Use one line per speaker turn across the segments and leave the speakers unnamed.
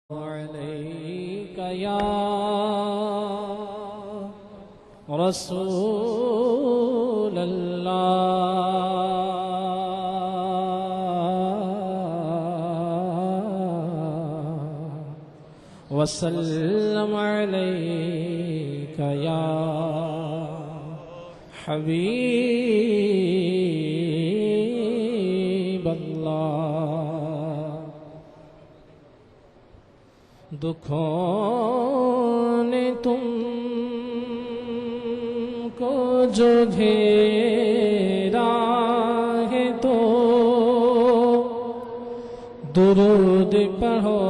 عليك يا رسول الله وسلم عليك يا حبيب الله دکھوں نے تم کو جو گھیرا ہے تو درود پڑھو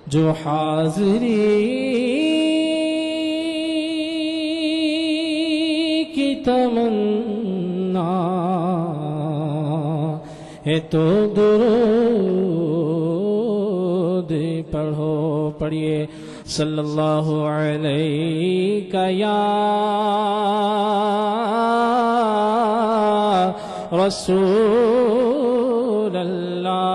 جو حاضری کی تمنا ہے تو درود پڑھو. پڑھیے صلی اللہ علیہ یا رسول اللہ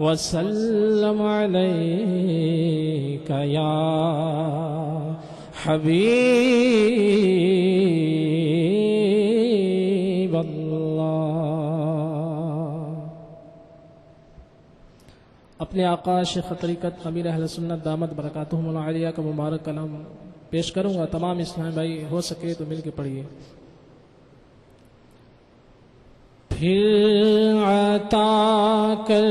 وسلم علیک یا حبیب اللہ. اپنے آقا شیخ طریقت امیر اہل سنت دامت برکاتہم العالیہ کا مبارک کلام پیش کروں گا. تمام اسلامی بھائی ہو سکے تو مل کے پڑھیے. پھر عطا کر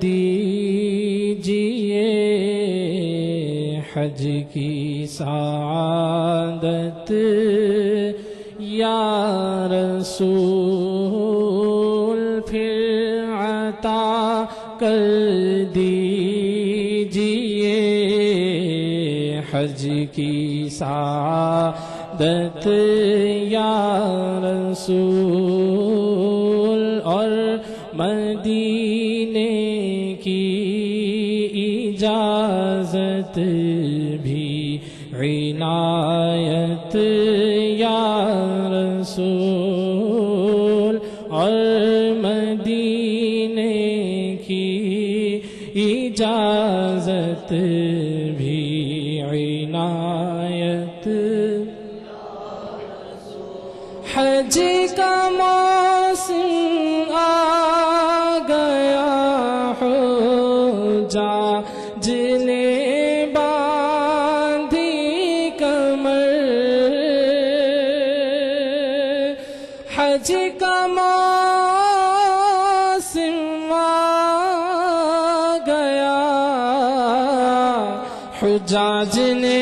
دیجئے حج کی سعادت یا رسول. پھر عطا کر دیجئے حج کی سعادت یا رسول اور مدینے کی اجازت بھی عنایت یا رسول اور مدینے کی اجازت بھی عنایت. حج کا موسم آ گیا حجاج نے باندھی کمر. حج کا موسم آ گیا حجاج نے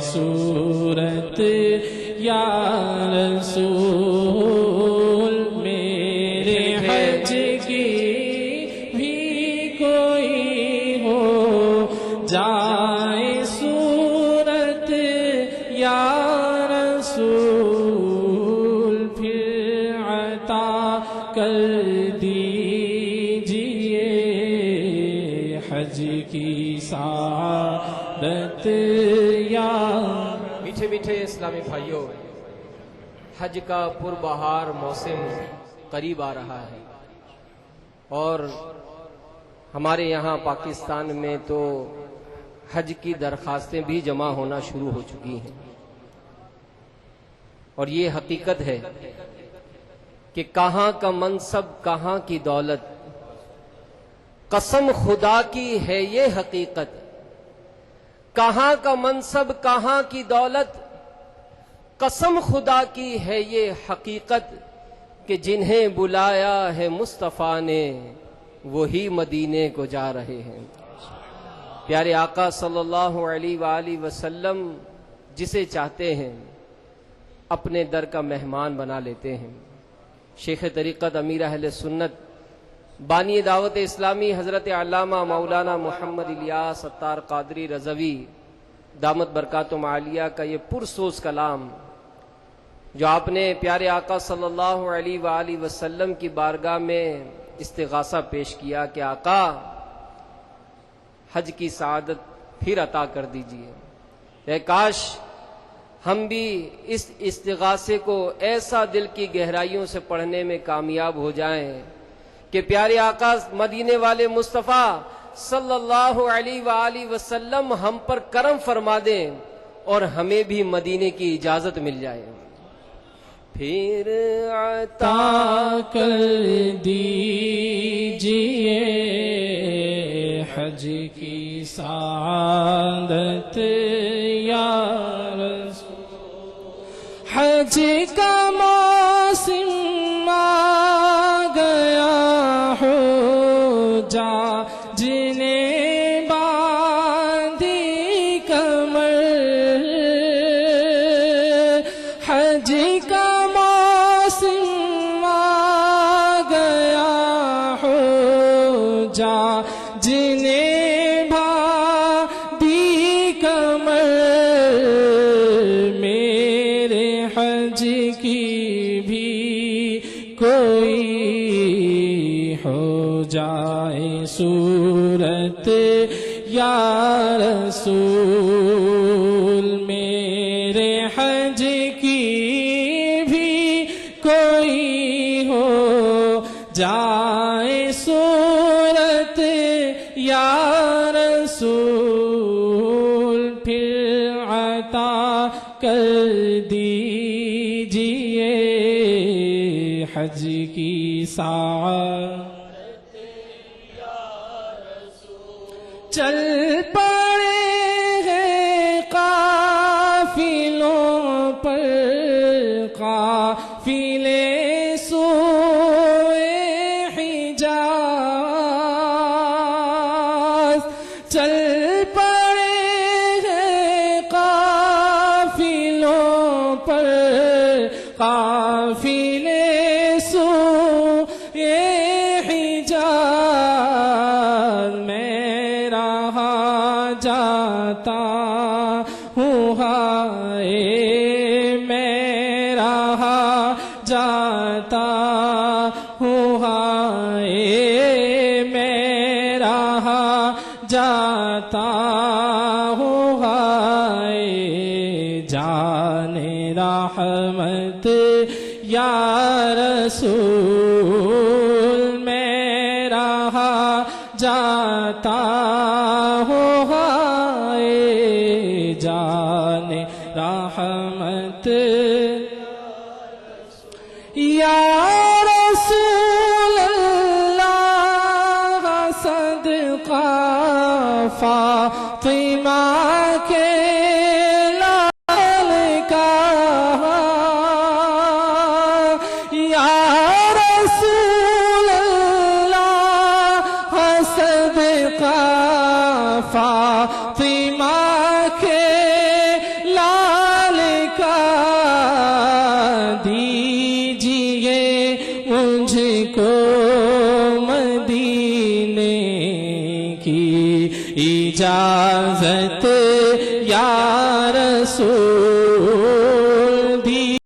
صورت یا رسول میرے حج کی بھی کوئی ہو جائے صورت یا رسول. پھر عطا کر دیجئے حج کی سعادت یا.
میٹھے میٹھے اسلامی بھائیوں، حج کا پربہار موسم قریب آ رہا ہے اور ہمارے یہاں پاکستان میں تو حج کی درخواستیں بھی جمع ہونا شروع ہو چکی ہیں. اور یہ حقیقت ہے کہ کہاں کا منصب کہاں کی دولت، قسم خدا کی ہے یہ حقیقت. کہاں کا منصب کہاں کی دولت، قسم خدا کی ہے یہ حقیقت کہ جنہیں بلایا ہے مصطفیٰ نے وہی مدینے کو جا رہے ہیں. پیارے آقا صلی اللہ علیہ وآلہ وسلم جسے چاہتے ہیں اپنے در کا مہمان بنا لیتے ہیں. شیخ طریقت امیر اہل سنت بانی دعوت اسلامی حضرت علامہ مولانا محمد الیاس ستار قادری رضوی دامت برکاتہم عالیہ کا یہ پرسوز کلام جو آپ نے پیارے آقا صلی اللہ علیہ وآلہ وسلم کی بارگاہ میں استغاثہ پیش کیا کہ آقا حج کی سعادت پھر عطا کر دیجیے، اے کاش ہم بھی اس استغاثے کو ایسا دل کی گہرائیوں سے پڑھنے میں کامیاب ہو جائیں کہ پیارے آقا مدینے والے مصطفیٰ صلی اللہ علیہ وآلہ وسلم ہم پر کرم فرما دیں اور ہمیں بھی مدینے کی اجازت مل جائے۔ پھر
عطا کر دیجئے حج کی سعادت یا رسول، حج کا موسم آ گیا ہو جا جنہیں باندھی کمر، حج کا موسم آ گیا ہو جا جنہیں باندھی کمر، میرے حج کی بھی کوئی ہو جائے صورت یا رسول، میرے حج کی بھی کوئی ہو جائے صورت یا رسول، پھر عطا کر دیجئے حج کی سعادت۔ چل پڑے ہیں قافلوں پر قافلے سوئے حجاز، چل پڑے ہیں قافلوں پر قافلے سوئے حجاز، میں رہا جاتا ہوں ہائے، میں رہا جاتا ہوں ہائے، میں رہا جاتا ہوں ہائے، جانے رحمت یا رسول، میں رہا جاتا ہوں ہائے، جانے رحمت یا رسول اللہ، صدقہ فاطمہ کے لال کا، یا رسول اللہ، صدقہ فاطمہ کے لال کا، دیجئے مجھ کو مدینے کی اجازت یا رسول